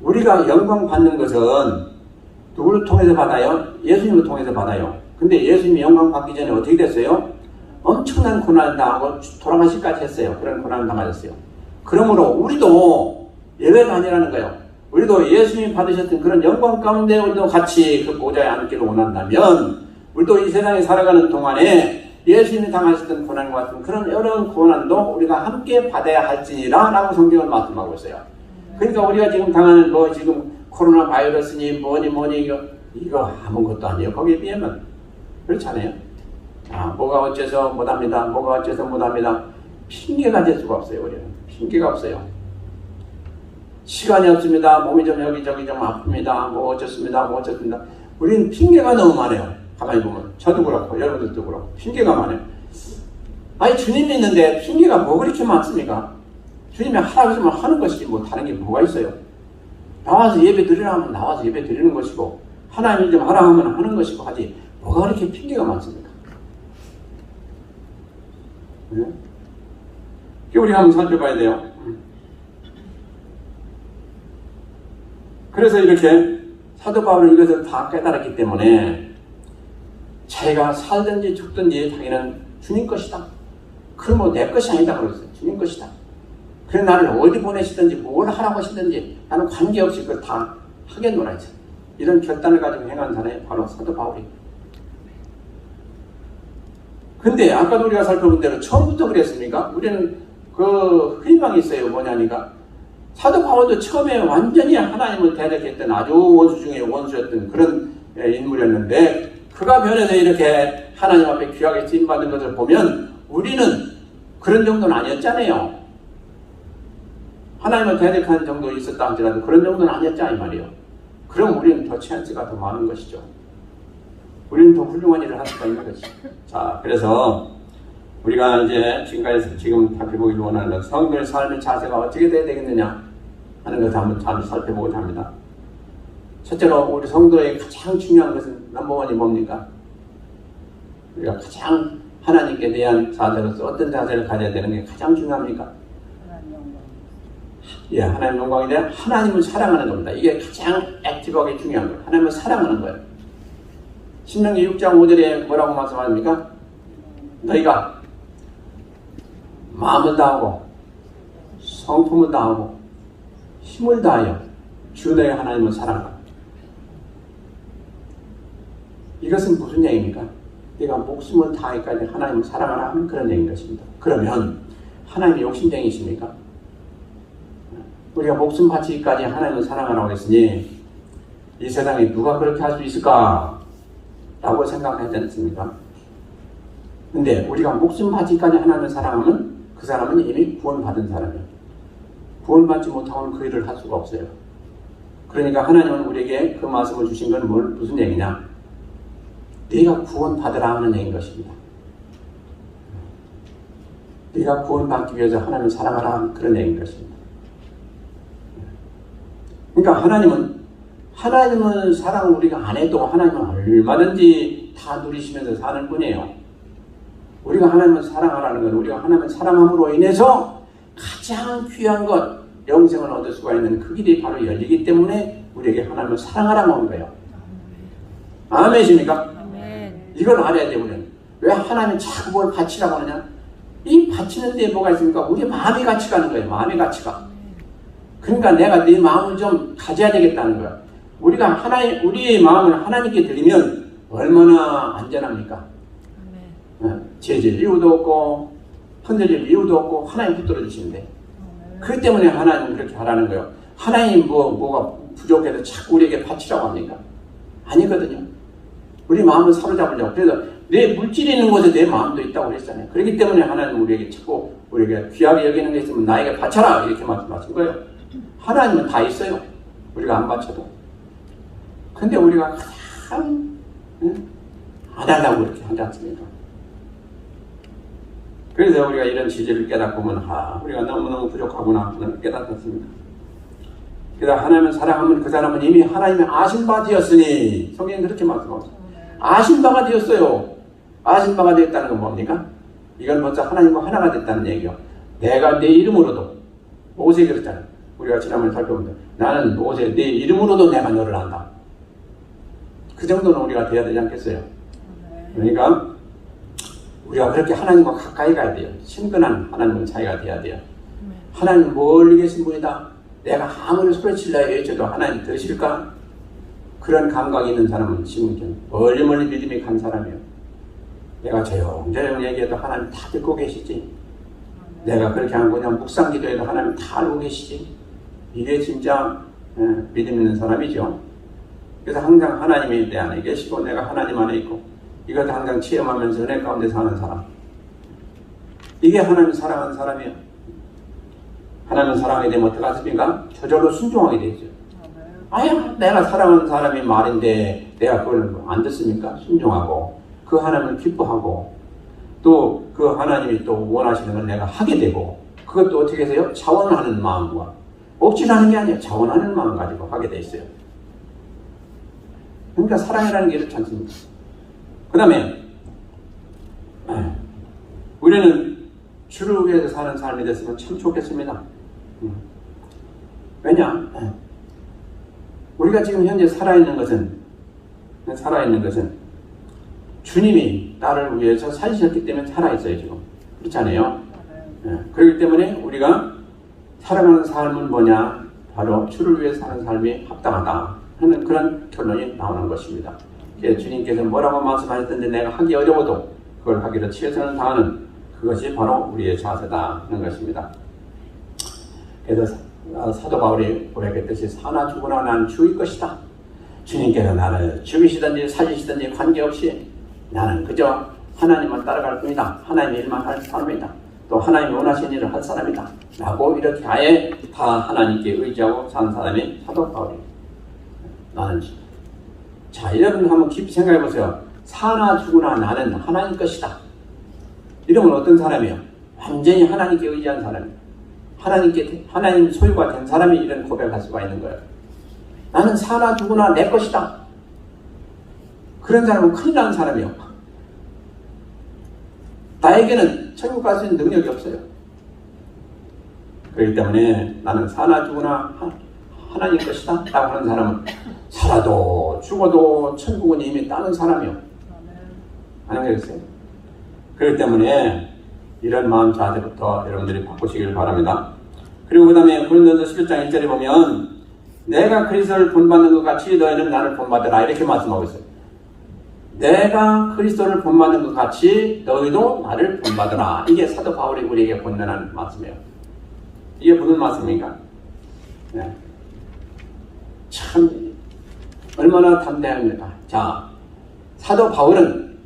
우리가 영광 받는 것은 누구를 통해서 받아요? 예수님을 통해서 받아요. 근데 예수님이 영광 받기 전에 어떻게 됐어요? 엄청난 고난을 당하고 돌아가시기까지 했어요. 그런 고난을 당하셨어요. 그러므로 우리도 예외가 아니라는 거예요. 우리도 예수님이 받으셨던 그런 영광 가운데 우리도 같이 그 보좌에 앉기를 원한다면 우리도 이 세상에 살아가는 동안에 예수님이 당하셨던 고난과 같은 그런 어려운 고난도 우리가 함께 받아야 할지니라 라고 성경을 말씀하고 있어요. 그러니까 우리가 지금 당하는 지금 코로나 바이러스니 뭐니 이거 아무것도 아니에요. 거기에 비하면 그렇잖아요. 뭐가 어째서 못합니다. 뭐가 어째서 못합니다. 핑계가 될 수가 없어요. 우리는 핑계가 없어요. 시간이 없습니다. 몸이 좀 여기저기 좀 아픕니다. 뭐 어쩌습니다. 뭐 어쩌습니다. 우리는 핑계가 너무 많아요. 가만히 보면. 저도 그렇고 여러분들도 그렇고 핑계가 많아요. 아니 주님이 있는데 핑계가 뭐 그렇게 많습니까? 주님이 하라고 하면 하는 것이지 뭐 다른 게 뭐가 있어요. 나와서 예배 드리라 하면 나와서 예배 드리는 것이고 하나님이 좀 하라 하면 하는 것이고 하지 뭐가 그렇게 핑계가 많습니까? 네? 우리가 한번 살펴봐야 돼요. 그래서 이렇게 사도 바울은 이것을 다 깨달았기 때문에 자기가 살든지 죽든지 자기는 주님 것이다. 그러면 내 것이 아니다 그랬어요. 주님 것이다. 그래 나를 어디 보내시든지 뭘 하라고 하시든지 나는 관계없이 그걸 다 하겠노라 했어요. 이런 결단을 가지고 행한 사람이 바로 사도 바울이. 근데 아까도 우리가 살펴본 대로 처음부터 그랬습니까? 우리는 그 희망이 있어요. 뭐냐니까 사도 바울도 처음에 완전히 하나님을 대적했던 아주 원수 중에 원수였던 그런 인물이었는데 그가 변해서 이렇게 하나님 앞에 귀하게 쓰임받은 것을 보면 우리는 그런 정도는 아니었잖아요. 하나님을 대적하는 정도 있었다 할지라도 그런 정도는 아니었잖아요 이 말이에요. 그럼 우리는 더 찬스가 더 많은 것이죠. 우리는 더 훌륭한 일을 할 수가 있는 것이죠. 자, 그래서 우리가 이제 지금까지 지금 살펴보기를 원하는 건 성도의 삶의 자세가 어떻게 돼야 되겠느냐 하는 것을 한번 잘 살펴보고자 합니다. 첫째로 우리 성도의 가장 중요한 것은 넘버원이 뭡니까? 우리가 가장 하나님께 대한 자세로서 어떤 자세를 가져야 되는 게 가장 중요합니까? 예, 하나님 영광에 대한 하나님을 사랑하는 겁니다. 이게 가장 액티브하게 중요한 거예요. 하나님을 사랑하는 거예요. 신명기 6장 5절에 뭐라고 말씀합니까? 너희가 마음을 다하고 성품을 다하고 힘을 다하여 주 너희 하나님을 사랑하라. 이것은 무슨 얘기입니까? 네가 목숨을 다하기까지 하나님을 사랑하라 하는 그런 얘기인 것입니다. 그러면 하나님이 욕심쟁이십니까? 우리가 목숨 바치기까지 하나님을 사랑하라고 했으니 이 세상에 누가 그렇게 할 수 있을까? 라고 생각하지 않습니까? 근데 우리가 목숨 바치기까지 하나님을 사랑하면 그 사람은 이미 구원받은 사람이에요. 구원받지 못하고는 그 일을 할 수가 없어요. 그러니까 하나님은 우리에게 그 말씀을 주신 건 무슨 얘기냐? 네가 구원받으라 하는 얘기인 것입니다. 네가 구원받기 위해서 하나님을 사랑하라 하는 그런 얘기인 것입니다. 그러니까 하나님은 사랑을 우리가 안 해도 하나님은 얼마든지 다 누리시면서 사는 분이에요. 우리가 하나님을 사랑하라는 건 우리가 하나님을 사랑함으로 인해서 가장 귀한 것, 영생을 얻을 수가 있는 그 길이 바로 열리기 때문에 우리에게 하나님을 사랑하라고 한 거예요. 아멘이십니까? 이걸 알아야 돼요. 우리는. 왜 하나님이 자꾸 뭘 바치라고 하느냐? 이 바치는 데 뭐가 있습니까? 우리 마음이 같이 가는 거예요. 마음의 가치가. 그러니까 내가 내 마음을 좀 가져야 되겠다는 거야. 우리의 마음을 하나님께 드리면 얼마나 안전합니까? 죄질 이유도 없고 흔들릴 이유도 없고 하나님 붙들어 주시는데 그렇기 때문에 하나님은 그렇게 하라는 거예요. 하나님 뭐가 부족해서 자꾸 우리에게 바치라고 합니까? 아니거든요. 우리 마음을 사로잡으려고. 그래서 내 물질이 있는 곳에 내 마음도 있다고 그랬잖아요. 그렇기 때문에 하나님은 우리에게 자꾸 우리에게 귀하게 여기는 게 있으면 나에게 바쳐라 이렇게 말씀하신 거예요. 하나님은 다 있어요. 우리가 안 바쳐도. 근데 우리가 가장 안 하려고 이렇게 하지 않습니까? 그래서 우리가 이런 지지를 깨닫고 보면 우리가 너무너무 부족하구나 하는 깨닫았습니다. 그래서 하나님을 사랑하면 그 사람은 이미 하나님의 아신 바 되었으니 성경은 그렇게 말씀하죠. 아신 바가 되었어요. 아신 바가 되었다는 건 뭡니까? 이건 벌써 하나님과 하나가 됐다는 얘기요. 내가 내 이름으로도 모세 그랬잖아요. 우리가 지난번에 살펴본데 나는 모세 내 이름으로도 내가 너를 안다. 그 정도는 우리가 돼야 되지 않겠어요? 그러니까 우리가 그렇게 하나님과 가까이 가야 돼요. 친근한 하나님과 사이가 돼야 돼요. 하나님 멀리 계신 분이다. 내가 아무리 소리칠라 외쳐도 하나님 들으실까? 그런 감각이 있는 사람은 지금 멀리 믿음이 간 사람이에요. 내가 조용조용 얘기해도 하나님 다 듣고 계시지. 내가 그렇게 한 거냐 묵상 기도해도 하나님 다 알고 계시지. 이게 진짜 믿음 있는 사람이죠. 그래서 항상 하나님이 내 안에 계시고 내가 하나님 안에 있고 이것도 항상 체험하면서 은혜 가운데 사는 사람. 이게 하나님 사랑하는 사람이에요. 하나님을 사랑하게 되면 어떡하십니까? 저절로 순종하게 되죠. 아야, 내가 사랑하는 사람이 말인데 내가 그걸 안 듣습니까? 순종하고 그 하나님을 기뻐하고 또 그 하나님이 또 원하시는 걸 내가 하게 되고 그것도 어떻게 해서요? 자원하는 마음과 억지로 하는 게 아니에요. 자원하는 마음 가지고 하게 돼 있어요. 그러니까 사랑이라는 게 이렇지 않습니까? 그 다음에 우리는 주를 위해서 사는 삶이 됐으면 참 좋겠습니다. 왜냐? 우리가 지금 현재 살아있는 것은 주님이 나를 위해서 살리셨기 때문에 살아있어요. 지금 그렇지 않아요? 그렇기 때문에 우리가 살아가는 삶은 뭐냐? 바로 주를 위해서 사는 삶이 합당하다 하는 그런 결론이 나오는 것입니다. 주님께서 뭐라고 말씀하셨던데 내가 하기 어려워도 그걸 하기로 최선을 다하는 그것이 바로 우리의 자세다 하는 것입니다. 그래서 사도 바울이 고백했듯이 사나 죽으나 난 주의 것이다. 주님께서 나를 죽이시든지 살리시든지 관계없이 나는 그저 하나님만 따라갈 뿐이다. 하나님의 일만 할 사람이다. 또 하나님이 원하시는 일을 할 사람이다. 라고 이렇게 아예 다 하나님께 의지하고 사는 사람이 사도 바울이에요. 나는 자, 여러분 한번 깊이 생각해 보세요. 사나 죽으나 나는 하나님 것이다. 이러면 어떤 사람이에요? 완전히 하나님께 의지한 사람이에요. 하나님 소유가 된 사람이 이런 고백할 수가 있는 거예요. 나는 사나 죽으나 내 것이다. 그런 사람은 큰일 나는 사람이에요. 나에게는 천국 갈 수 있는 능력이 없어요. 그렇기 때문에 나는 사나 죽으나 하나님 것이다 라고 하는 사람은 살아도 죽어도 천국은 이미 따는 사람이요. 아는 거겠어요. 그렇기 때문에 이런 마음 자세부터 여러분들이 바꾸시길 바랍니다. 그리고 그 다음에 고린도전서 11장 1절에 보면 내가 그리스도를 본받는 것 같이 너희는 나를 본받으라 이렇게 말씀하고 있어요. 내가 그리스도를 본받는 것 같이 너희도 나를 본받으라. 이게 사도 바울이 우리에게 권면하는 말씀이에요. 이게 무슨 말씀입니까? 네. 참 얼마나 담대합니까? 자, 사도 바울은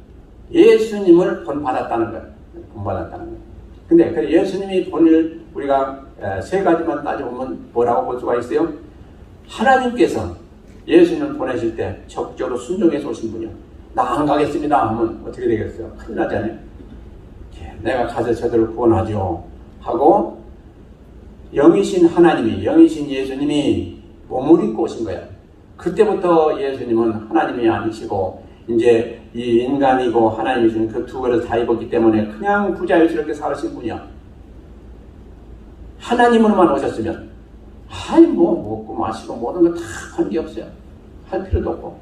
예수님을 본받았다는 거예요. 본받았다는 거예요. 근데 그 예수님이 본일 우리가 세 가지만 따져보면 뭐라고 볼 수가 있어요? 하나님께서 예수님을 보내실 때 적극적으로 순종해서 오신 분이요. 나 안 가겠습니다 하면 어떻게 되겠어요? 큰일 나잖아요. 내가 가서 저들을 구원하죠 하고 영이신 하나님이, 영이신 예수님이 몸을 입고 오신 거예요. 그때부터 예수님은 하나님이 아니시고 이제 이 인간이고 하나님이신 그 두 그릇 다 입었기 때문에 그냥 부자유스럽게 살으신 분이야. 하나님으로만 오셨으면 아이 뭐 먹고 마시고 모든 거 다 관계없어요. 할 필요도 없고.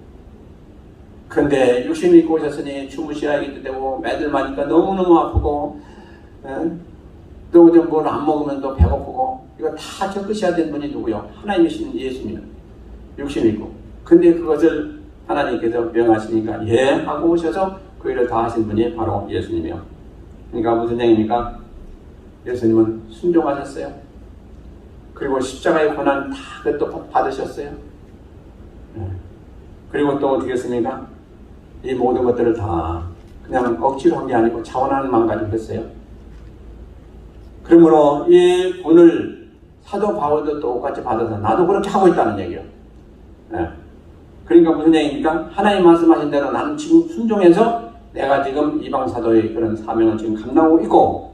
근데 육신을 입고 오셨으니 주무셔야겠도 되고 매들마니까 너무너무 아프고 또 뭘 안 먹으면 또 배고프고 이거 다 겪으셔야 되는 분이 누구요? 하나님이신 예수님. 육신을 입고. 근데 그것을 하나님께서 명하시니까 예 하고 오셔서 그 일을 다 하신 분이 바로 예수님이요. 그러니까 무슨 얘기입니까? 예수님은 순종하셨어요. 그리고 십자가의 고난 다 그것도 받으셨어요. 그리고 또 어떻게 했습니까? 이 모든 것들을 다 그냥 억지로 한 게 아니고 자원하는 마음 가지고 했어요. 그러므로 이 본을 사도 바울도 똑같이 받아서 나도 그렇게 하고 있다는 얘기예요. 그러니까 무슨 얘기입니까? 하나님 말씀하신 대로 나는 지금 순종해서 내가 지금 이방 사도의 그런 사명을 지금 감당하고 있고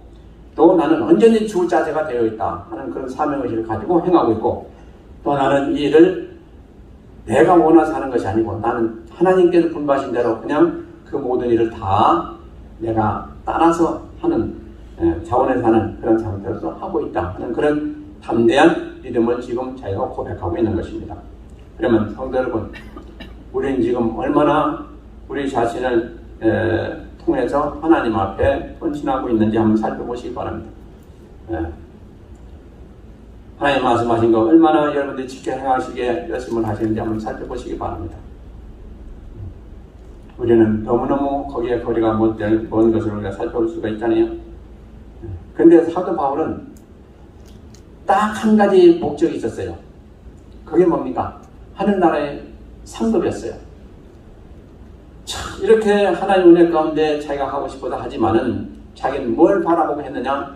또 나는 언제든지 죽을 자세가 되어 있다 하는 그런 사명의식을 가지고 행하고 있고 또 나는 이 일을 내가 원해서 하는 것이 아니고 나는 하나님께서 분부하신 대로 그냥 그 모든 일을 다 내가 따라서 하는 자원에서 하는 그런 상태로서 하고 있다 하는 그런 담대한 믿음을 지금 자기가 고백하고 있는 것입니다. 그러면 성도 여러분, 우리는 지금 얼마나 우리 자신을 통해서 하나님 앞에 헌신하고 있는지 한번 살펴보시기 바랍니다. 하나님 말씀하신 거 얼마나 여러분들이 지켜 행하시기에 열심을 하시는지 한번 살펴보시기 바랍니다. 우리는 너무너무 거기에 거리가 먼 것을 우리가 살펴볼 수가 있잖아요. 근데 사도 바울은 딱 한 가지 목적이 있었어요. 그게 뭡니까? 하늘나라의 상급이었어요. 참 이렇게 하나님 은혜 가운데 자기가 하고 싶어도 하지만은 자기는 뭘 바라보고 했느냐?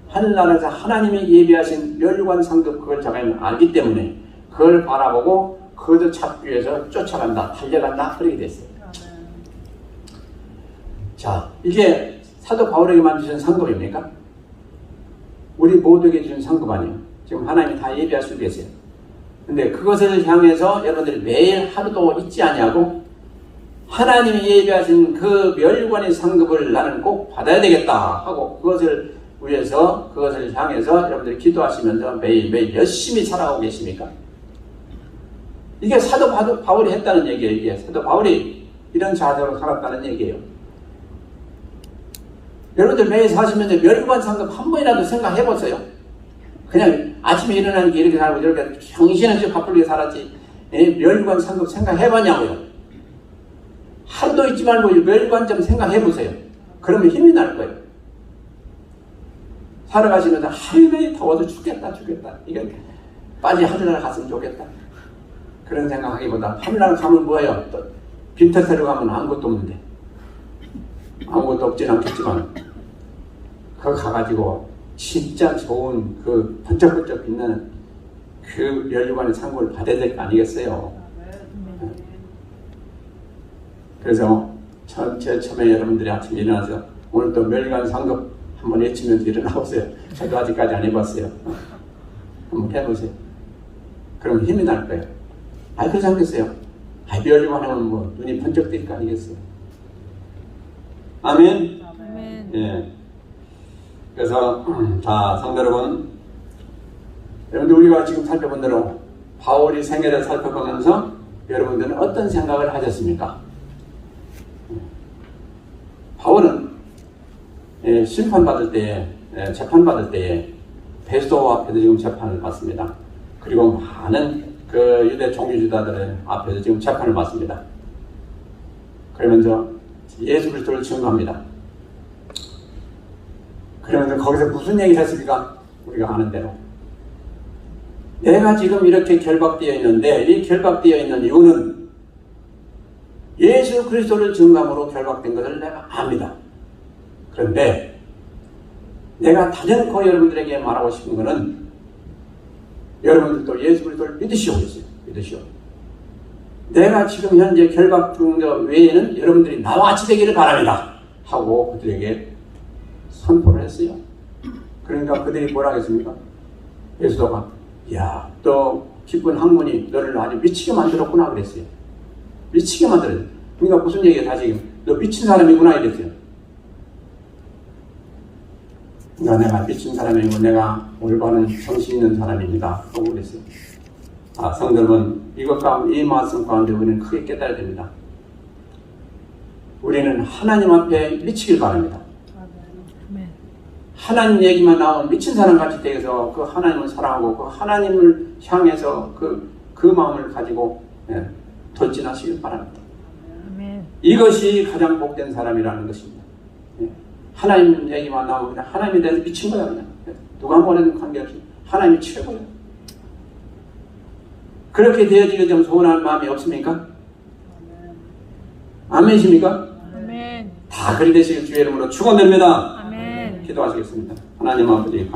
하늘나라에서 하나님이 예비하신 멸관 상급 그걸 자기는 알기 때문에 그걸 바라보고 그것을 찾기 위해서 쫓아간다, 달려간다 그렇게 됐어요. 자, 이게 사도 바울에게만 주신 상급입니까? 우리 모두에게 주신 상급 아니에요. 지금 하나님이 다 예비하시고 계세요. 근데 그것을 향해서 여러분들이 매일 하루도 잊지 아니하고 하나님이 예비하신 그 멸관의 상급을 나는 꼭 받아야 되겠다 하고 그것을 위해서 그것을 향해서 여러분들이 기도하시면서 매일매일 열심히 살아가고 계십니까? 이게 사도 바울이 했다는 얘기예요. 이게 사도 바울이 이런 자세로 살았다는 얘기예요. 여러분들 매일 사시면서 멸관 상급 한 번이라도 생각해 보세요. 그냥 아침에 일어나니까 이렇게 살고 이렇게 정신없이 바쁘게 살았지 멸관 상급 생각해 봤냐고요. 하루도 잊지 말고 멸관 좀 생각해 보세요. 그러면 힘이 날 거예요. 살아가시면서 하루매일 더워서 죽겠다. 이게 빨리 하늘나라 갔으면 좋겠다. 그런 생각하기보다 하늘나라 가면 뭐예요? 또 빈터새로 가면 아무것도 없는데 아무것도 없진 않겠지만 그거 가가지고 진짜 좋은 그 번쩍번쩍 빛나는 그 멸관의 상급을 받아야 될 거 아니겠어요? 그래서 처음에 여러분들이 아침에 일어나서 오늘 또 멸관 상급 한번 외치면서 일어나보세요. 저도 아직까지 안 해봤어요. 한번 해보세요. 그럼 힘이 날 거예요. 그렇지 않겠어요? 멸관 하면 뭐 눈이 번쩍 뜰 거 아니겠어요? 아멘? 아멘. 예. 그래서 자, 성도 여러분, 여러분들 우리가 지금 살펴본 대로 바울이 생애를 살펴보면서 여러분들은 어떤 생각을 하셨습니까? 바울은 심판받을 때에 재판받을 때에 베스도 앞에서 지금 재판을 받습니다. 그리고 많은 그 유대 종교지도자들 앞에서 지금 재판을 받습니다. 그러면서 예수 그리스도를 증거합니다. 그러면서 거기서 무슨 얘기를 했습니까? 우리가 아는 대로 내가 지금 이렇게 결박되어 있는데 이 결박되어 있는 이유는 예수 그리스도를 증거함으로 결박된 것을 내가 압니다. 그런데 내가 단연코 여러분들에게 말하고 싶은 것은 여러분들도 예수 그리스도를 믿으시오 그랬어요. 믿으시오. 내가 지금 현재 결박 중인 것 외에는 여러분들이 나와 같이 되기를 바랍니다. 하고 그들에게 선포를 했어요. 그러니까 그들이 뭐라 했습니까? 예수도가 야, 또 기쁜 학문이 너를 아주 미치게 만들었구나 그랬어요. 미치게 만들었어요. 그러니까 무슨 얘기야 다시 너 미친 사람이구나 이랬어요. 그러니까 내가 미친 사람이고 내가 올바른 정신 있는 사람입니다 하고 그랬어요. 성도 여러분, 이 말씀 가운데 우리는 크게 깨달아야 됩니다. 우리는 하나님 앞에 미치길 바랍니다. 하나님 얘기만 나오면 미친 사람같이 되어서 그 하나님을 사랑하고 그 하나님을 향해서 그 마음을 가지고 돌진하시길 바랍니다. 이것이 가장 복된 사람이라는 것입니다. 하나님 얘기만 나오면 그냥 하나님에 대해서 미친 거야. 그냥. 누가 뭐라든 관계없이 하나님이 최고예요. 그렇게 되어지게 좀 소원하는 마음이 없습니까? 아멘이십니까? 아멘. 다 그리 되시길 주의 이름으로 축원드립니다. 아멘. 기도하시겠습니다. 하나님 아버지